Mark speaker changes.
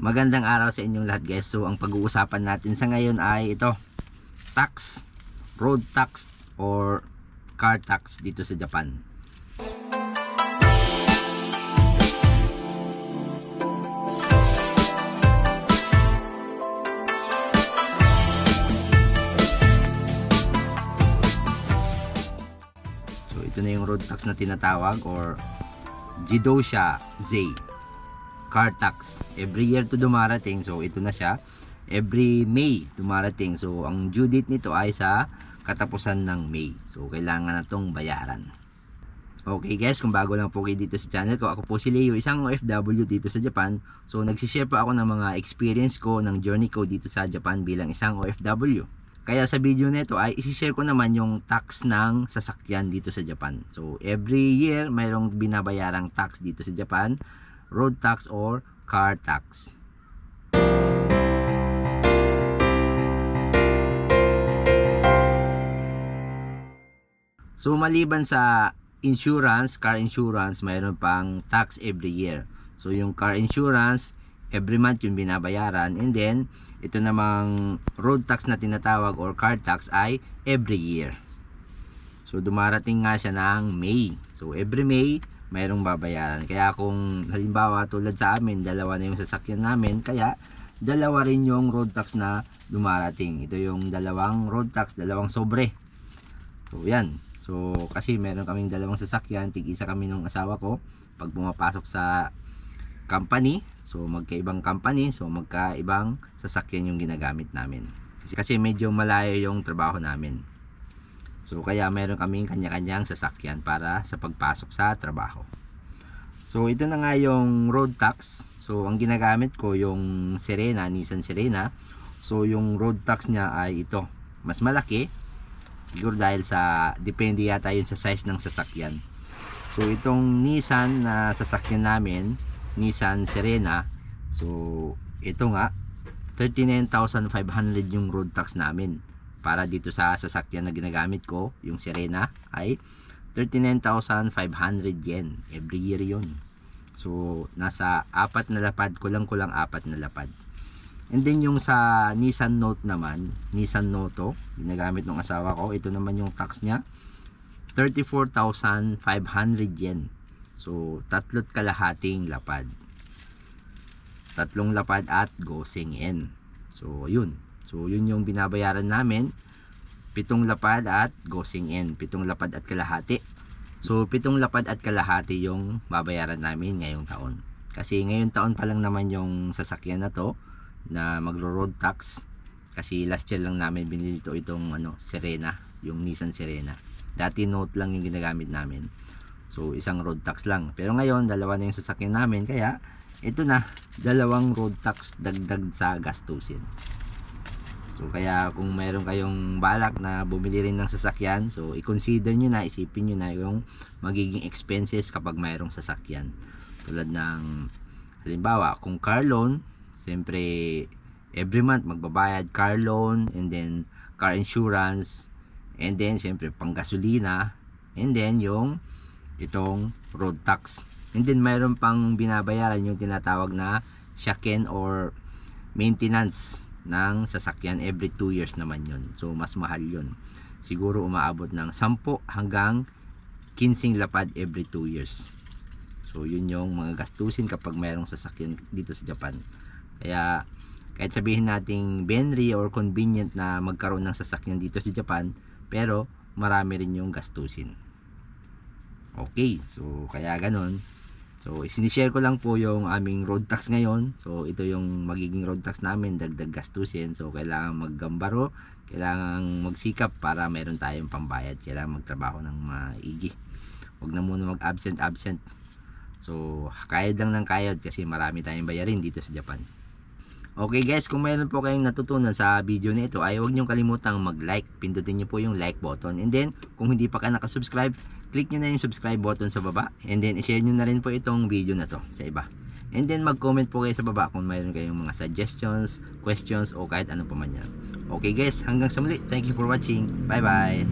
Speaker 1: Magandang araw sa inyong lahat guys. So ang pag-uusapan natin sa ngayon ay ito, tax, road tax or car tax dito sa Japan. So ito na yung road tax na tinatawag or Jidosha Zei car tax. Every year to dumarating. So ito na siya. Every May dumarating. So ang due date nito ay sa katapusan ng May. So kailangan na itong bayaran. Okay guys, kung bago lang po kayo dito sa channel ko, ako po si Leo, isang OFW dito sa Japan. So nagsishare po ako ng mga experience ko, ng journey ko dito sa Japan bilang isang OFW. Kaya sa video nito ay isi-share ko naman yung tax ng sasakyan dito sa Japan. So every year mayroong binabayarang tax dito sa Japan, road tax or car tax. So maliban sa insurance, car insurance, mayroon pang tax every year. So yung car insurance, every month yung binabayaran, and then ito namang road tax na tinatawag or car tax ay every year. So dumarating nga siya ng May. So every May mayroong babayaran. Kaya kung halimbawa tulad sa amin, dalawa na yung sasakyan namin, kaya dalawa rin yung road tax na dumarating. Ito yung dalawang road tax, dalawang sobre. So yan. So kasi meron kaming dalawang sasakyan, tig-isa kami ng asawa ko. Pag pumapasok sa company, so magkaibang company, so magkaibang sasakyan yung ginagamit namin. Kasi medyo malayo yung trabaho namin. So kaya meron kaming kanya-kanyang sasakyan para sa pagpasok sa trabaho. So ito na nga yung road tax. So ang ginagamit ko yung Serena, Nissan Serena. So yung road tax niya ay ito, mas malaki. Siguro dahil sa, depende yata yun sa size ng sasakyan. So itong Nissan na sasakyan namin, Nissan Serena, so ito nga 39,500 yung road tax namin. Para dito sa sasakyan na ginagamit ko, yung Serena, ay 39,500 yen every year yun. So nasa apat na lapad, kulang apat na lapad. And then yung sa Nissan Note naman, Nissan Noto, ginagamit ng asawa ko, ito naman yung tax niya, 34,500 yen. So tatlot kalahating lapad, tatlong lapad at goseng yen. So yun. So yun yung binabayaran namin, 7 lapad at goseng yen, 7 lapad at kalahati. So 7 lapad at kalahati yung babayaran namin ngayong taon. Kasi ngayong taon pa lang naman yung sasakyan na to na magro-road tax. Kasi last year lang namin binili itong Serena, yung Nissan Serena. Dati Note lang yung ginagamit namin. So isang road tax lang. Pero ngayon dalawa na yung sasakyan namin, kaya ito na, dalawang road tax dagdag sa gastusin. So kaya kung mayroon kayong balak na bumili rin ng sasakyan, so i-consider nyo na, isipin nyo na yung magiging expenses kapag mayroong sasakyan. Tulad ng halimbawa kung car loan, siyempre every month magbabayad car loan, and then car insurance, and then siyempre pang gasolina, and then yung itong road tax. And then mayroon pang binabayaran yung tinatawag na shaken or maintenance ng sasakyan every 2 years naman yun. So mas mahal yun. Siguro umaabot ng 10 hanggang 15 lapad every 2 years. So yun yung mga gastusin kapag mayroong sasakyan dito sa Japan. Kaya kahit sabihin nating benri or convenient na magkaroon ng sasakyan dito sa Japan, pero marami rin yung gastusin. Okay, so kaya ganon. So sinishare ko lang po yung aming road tax ngayon. So ito yung magiging road tax namin, dagdag gastusin. So kailangan maggambaro, kailangan magsikap para meron tayong pambayad. Kailangan magtrabaho ng maigi. Huwag na muna mag-absent. So kayod lang ng kayod kasi marami tayong bayarin dito sa Japan. Okay guys, kung mayroon po kayong natutunan sa video na ito, ay huwag niyong kalimutang mag-like. Pindutin niyo po yung like button. And then, kung hindi pa ka nakasubscribe, click niyo na yung subscribe button sa baba. And then, i-share niyo na rin po itong video na to sa iba. And then, mag-comment po kayo sa baba kung mayroon kayong mga suggestions, questions, o kahit ano pa man yan. Okay guys, hanggang sa muli. Thank you for watching. Bye bye!